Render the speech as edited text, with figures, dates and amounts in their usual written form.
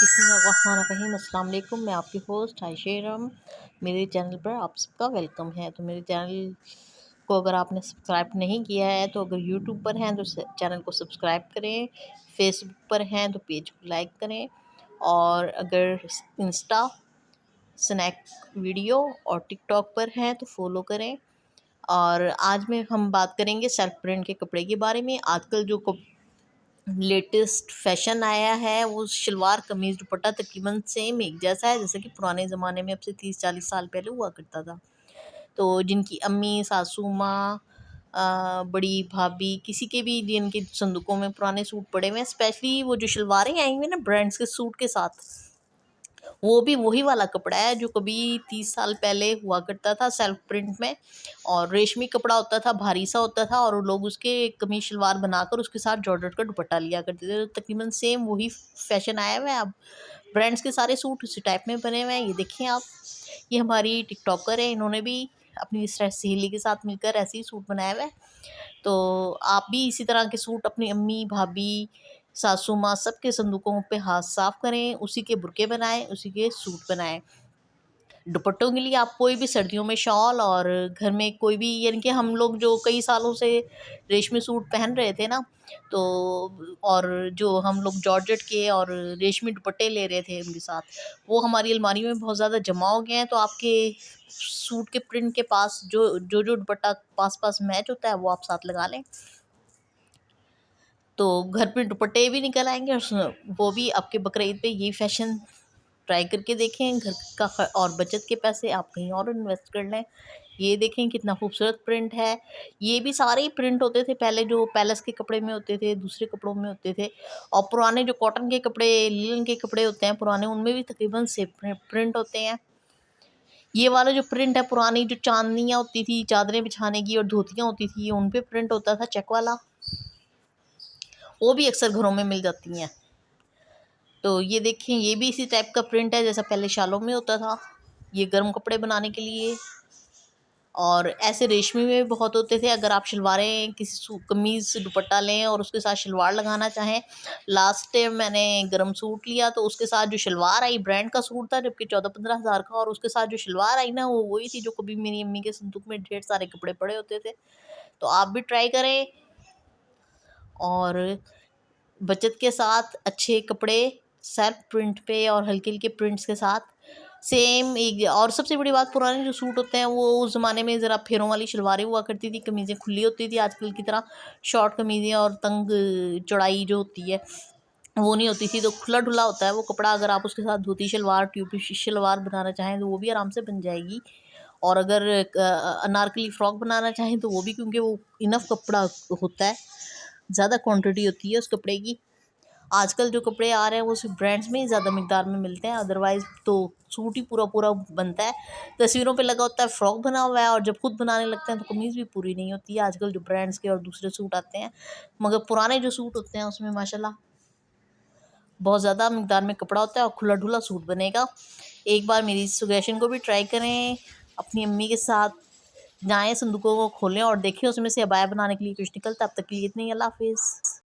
बिस्मिल्लाहिर्रहमानिर्रहीम। अस्सलाम वालेकुम। मैं आपकी होस्ट आयशेरम। मेरे चैनल पर आप सबका वेलकम है। तो मेरे चैनल को अगर आपने सब्सक्राइब नहीं किया है तो अगर यूट्यूब पर हैं तो चैनल को सब्सक्राइब करें, फेसबुक पर हैं तो पेज को लाइक करें, और अगर इंस्टा स्नैक वीडियो और टिकटॉक पर हैं तो फॉलो करें। और आज में हम बात करेंगे सेल्फ प्रिंट के कपड़े के बारे में। आजकल जो लेटेस्ट फैशन आया है वो शलवार कमीज दुपट्टा तकरीबन सेम एक जैसा है जैसे कि पुराने ज़माने में अब से 30-40 साल पहले हुआ करता था। तो जिनकी अम्मी सासू माँ बड़ी भाभी किसी के भी जिनके संदूकों में पुराने सूट पड़े हुए हैं, स्पेशली वो जो शलवारें आई हुई हैं ना ब्रांड्स के सूट के साथ, वो भी वही वाला कपड़ा है जो कभी 30 साल पहले हुआ करता था सेल्फ प्रिंट में। और रेशमी कपड़ा होता था, भारी सा होता था, और लोग उसके कमीज शलवार बनाकर उसके साथ जॉर्जेट का दुपट्टा लिया करते थे। तो तकरीबन सेम वही फैशन आया हुआ है अब। ब्रांड्स के सारे सूट उसी टाइप में बने हुए हैं। ये देखिए आप, ये हमारी टिकटॉकर है, इन्होंने भी अपनी सहेली के साथ मिलकर ऐसे ही सूट बनाया हुआ है। तो आप भी इसी तरह के सूट अपनी अम्मी भाभी सासू माँ सबके संदूकों पे हाथ साफ करें, उसी के बुर्के बनाएं, उसी के सूट बनाएं। दुपट्टों के लिए आप कोई भी सर्दियों में शॉल, और घर में कोई भी, यानी कि हम लोग जो कई सालों से रेशमी सूट पहन रहे थे ना, तो और जो हम लोग जॉर्जेट के और रेशमी दुपट्टे ले रहे थे उनके साथ, वो हमारी अलमारी में बहुत ज़्यादा जमा हो गए हैं। तो आपके सूट के प्रिंट के पास जो दुपट्टा पास पास मैच होता है वो आप साथ लगा लें, तो घर पे दुपट्टे भी निकल आएंगे। और वो भी आपके बकरीद पे ये फैशन ट्राई करके देखें। घर का और बचत के पैसे आप कहीं और इन्वेस्ट कर लें। ये देखें कितना खूबसूरत प्रिंट है। ये भी सारे ही प्रिंट होते थे पहले, जो पैलेस के कपड़े में होते थे, दूसरे कपड़ों में होते थे। और पुराने जो कॉटन के कपड़े, लिनन के कपड़े होते हैं पुराने, उनमें भी तकरीबन से प्रिंट होते हैं। ये वाला जो प्रिंट है, पुरानी जो चांदनियाँ होती थी चादरें बिछाने की और धोतियाँ होती थी, उन पे प्रिंट होता था चेक वाला, वो भी अक्सर घरों में मिल जाती हैं। तो ये देखें, ये भी इसी टाइप का प्रिंट है जैसा पहले शालों में होता था। ये गर्म कपड़े बनाने के लिए। और ऐसे रेशमी में भी बहुत होते थे। अगर आप शलवारें किसी कमीज से दुपट्टा लें और उसके साथ शलवार लगाना चाहें, लास्ट टाइम मैंने गर्म सूट लिया तो उसके साथ जो शलवार आई ब्रांड का सूट था, जबकि 14-15 हज़ार का, और उसके साथ जो शलवार आई ना वो वही थी जो कभी मेरी अम्मी के संदूक में ढेर सारे कपड़े पड़े होते थे। तो आप भी ट्राई करें, और बचत के साथ अच्छे कपड़े सेल्फ प्रिंट पे और हल्के हल्के प्रिंट्स के साथ सेम एक। और सबसे बड़ी बात, पुराने जो सूट होते हैं वो उस ज़माने में ज़रा फेरों वाली शलवारें हुआ करती थी, कमीज़ें खुली होती थी। आजकल की तरह शॉर्ट कमीज़ें और तंग चौड़ाई जो होती है वो नहीं होती थी। तो खुला ढुला होता है वो कपड़ा। अगर आप उसके साथ धोती शलवार, ट्यूबी शलवार बनाना चाहें तो वो भी आराम से बन जाएगी। और अगर अनारकली फ़्रॉक बनाना चाहें तो वो भी, क्योंकि वो इनफ कपड़ा होता है, ज़्यादा क्वांटिटी होती है उस कपड़े की। आजकल जो कपड़े आ रहे हैं वो सिर्फ ब्रांड्स में ही ज़्यादा मिकदार में मिलते हैं, अदरवाइज़ तो सूट ही पूरा पूरा बनता है। तस्वीरों पे लगा होता है फ्रॉक बना हुआ है, और जब खुद बनाने लगते हैं तो कमीज़ भी पूरी नहीं होती है। आजकल जो ब्रांड्स के और दूसरे सूट आते हैं, मगर पुराने जो सूट होते हैं उसमें माशाल्लाह बहुत ज़्यादा मिकदार में कपड़ा होता है और खुला ढुला सूट बनेगा। एक बार मेरी सजेशन को भी ट्राई करें, अपनी अम्मी के साथ जाएँ, संदूकों को खोलें और देखें उसमें से अबाया बनाने के लिए कुछ निकलता है। अब तक के लिए इतना ही। अल्लाह हाफिज़।